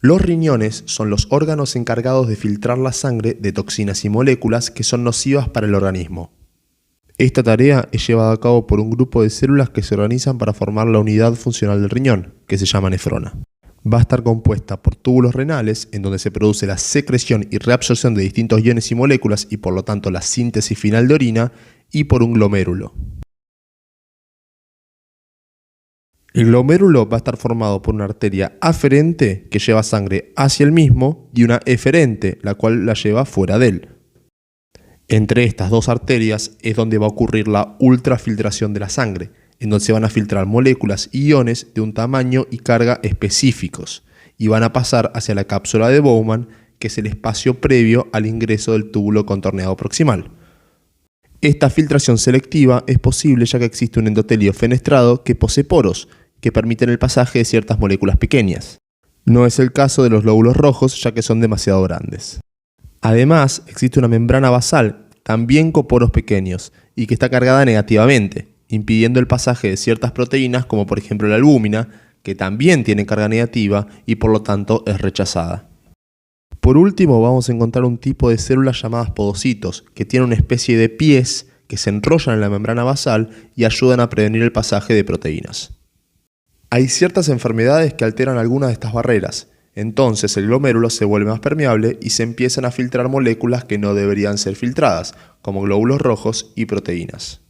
Los riñones son los órganos encargados de filtrar la sangre de toxinas y moléculas que son nocivas para el organismo. Esta tarea es llevada a cabo por un grupo de células que se organizan para formar la unidad funcional del riñón, que se llama nefrona. Va a estar compuesta por túbulos renales, en donde se produce la secreción y reabsorción de distintos iones y moléculas y por lo tanto la síntesis final de orina, y por un glomérulo. El glomérulo va a estar formado por una arteria aferente que lleva sangre hacia el mismo y una eferente, la cual la lleva fuera de él. Entre estas dos arterias es donde va a ocurrir la ultrafiltración de la sangre, en donde se van a filtrar moléculas y iones de un tamaño y carga específicos y van a pasar hacia la cápsula de Bowman, que es el espacio previo al ingreso del túbulo contorneado proximal. Esta filtración selectiva es posible ya que existe un endotelio fenestrado que posee poros, que permiten el pasaje de ciertas moléculas pequeñas. No es el caso de los glóbulos rojos, ya que son demasiado grandes. Además, existe una membrana basal, también con poros pequeños, y que está cargada negativamente, impidiendo el pasaje de ciertas proteínas, como por ejemplo la albúmina, que también tiene carga negativa y por lo tanto es rechazada. Por último, vamos a encontrar un tipo de células llamadas podocitos, que tienen una especie de pies que se enrollan en la membrana basal y ayudan a prevenir el pasaje de proteínas. Hay ciertas enfermedades que alteran algunas de estas barreras, entonces el glomérulo se vuelve más permeable y se empiezan a filtrar moléculas que no deberían ser filtradas, como glóbulos rojos y proteínas.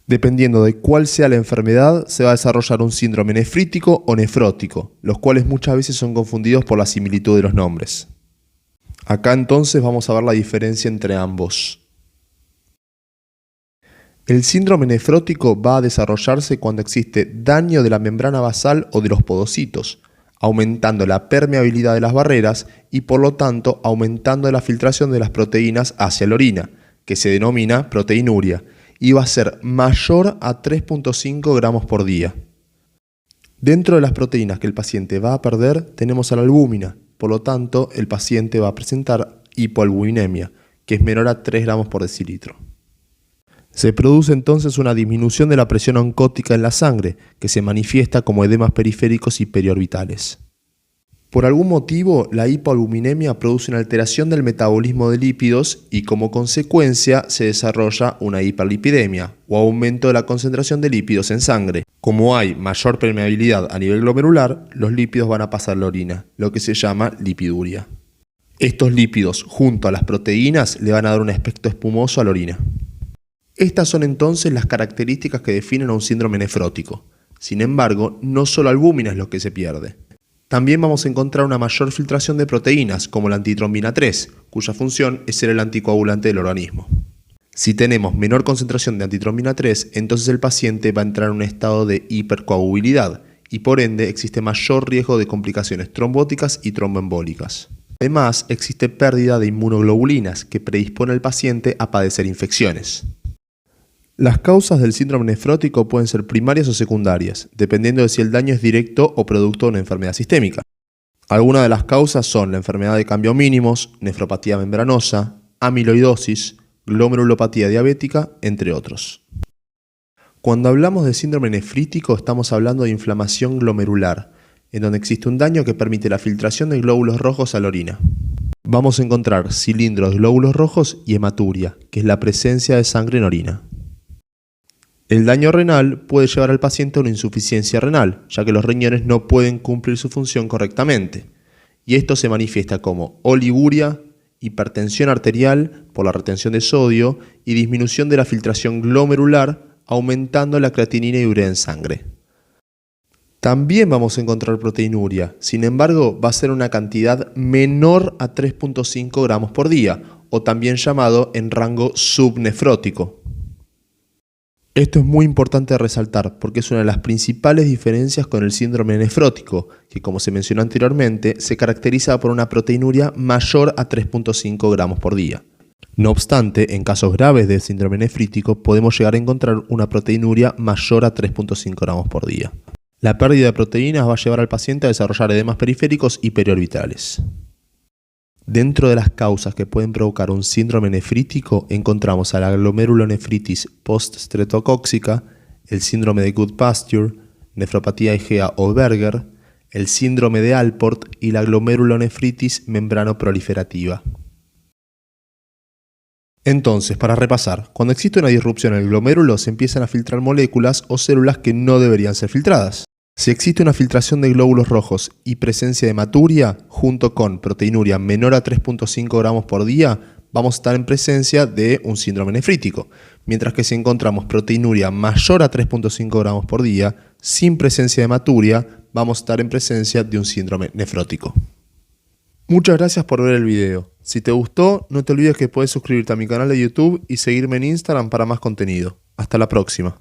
Dependiendo de cuál sea la enfermedad, se va a desarrollar un síndrome nefrítico o nefrótico, los cuales muchas veces son confundidos por la similitud de los nombres. Acá entonces vamos a ver la diferencia entre ambos. El síndrome nefrótico va a desarrollarse cuando existe daño de la membrana basal o de los podocitos, aumentando la permeabilidad de las barreras y por lo tanto aumentando la filtración de las proteínas hacia la orina, que se denomina proteinuria, y va a ser mayor a 3.5 gramos por día. Dentro de las proteínas que el paciente va a perder tenemos a la albúmina, por lo tanto el paciente va a presentar hipoalbuminemia, que es menor a 3 gramos por decilitro. Se produce entonces una disminución de la presión oncótica en la sangre, que se manifiesta como edemas periféricos y periorbitales. Por algún motivo, la hipoalbuminemia produce una alteración del metabolismo de lípidos y como consecuencia se desarrolla una hiperlipidemia o aumento de la concentración de lípidos en sangre. Como hay mayor permeabilidad a nivel glomerular, los lípidos van a pasar a la orina, lo que se llama lipiduria. Estos lípidos, junto a las proteínas, le van a dar un aspecto espumoso a la orina. Estas son entonces las características que definen a un síndrome nefrótico. Sin embargo, no solo albúmina es lo que se pierde. También vamos a encontrar una mayor filtración de proteínas, como la antitrombina 3, cuya función es ser el anticoagulante del organismo. Si tenemos menor concentración de antitrombina 3, entonces el paciente va a entrar en un estado de hipercoagulabilidad y por ende existe mayor riesgo de complicaciones trombóticas y tromboembólicas. Además, existe pérdida de inmunoglobulinas que predispone al paciente a padecer infecciones. Las causas del síndrome nefrótico pueden ser primarias o secundarias, dependiendo de si el daño es directo o producto de una enfermedad sistémica. Algunas de las causas son la enfermedad de cambio mínimos, nefropatía membranosa, amiloidosis, glomerulopatía diabética, entre otros. Cuando hablamos de síndrome nefrítico estamos hablando de inflamación glomerular, en donde existe un daño que permite la filtración de glóbulos rojos a la orina. Vamos a encontrar cilindros de glóbulos rojos y hematuria, que es la presencia de sangre en orina. El daño renal puede llevar al paciente a una insuficiencia renal, ya que los riñones no pueden cumplir su función correctamente. Y esto se manifiesta como oliguria, hipertensión arterial por la retención de sodio y disminución de la filtración glomerular, aumentando la creatinina y urea en sangre. También vamos a encontrar proteinuria, sin embargo va a ser una cantidad menor a 3.5 gramos por día, o también llamado en rango subnefrótico. Esto es muy importante de resaltar porque es una de las principales diferencias con el síndrome nefrótico, que como se mencionó anteriormente, se caracteriza por una proteinuria mayor a 3.5 gramos por día. No obstante, en casos graves de síndrome nefrítico podemos llegar a encontrar una proteinuria mayor a 3.5 gramos por día. La pérdida de proteínas va a llevar al paciente a desarrollar edemas periféricos y periorbitales. Dentro de las causas que pueden provocar un síndrome nefrítico encontramos a la glomerulonefritis post-streptocóxica, el síndrome de Goodpasture, nefropatía IgA o Berger, el síndrome de Alport y la glomerulonefritis membranoproliferativa. Entonces, para repasar, cuando existe una disrupción en el glomérulo se empiezan a filtrar moléculas o células que no deberían ser filtradas. Si existe una filtración de glóbulos rojos y presencia de hematuria, junto con proteinuria menor a 3.5 gramos por día, vamos a estar en presencia de un síndrome nefrítico. Mientras que si encontramos proteinuria mayor a 3.5 gramos por día, sin presencia de hematuria, vamos a estar en presencia de un síndrome nefrótico. Muchas gracias por ver el video. Si te gustó, no te olvides que puedes suscribirte a mi canal de YouTube y seguirme en Instagram para más contenido. Hasta la próxima.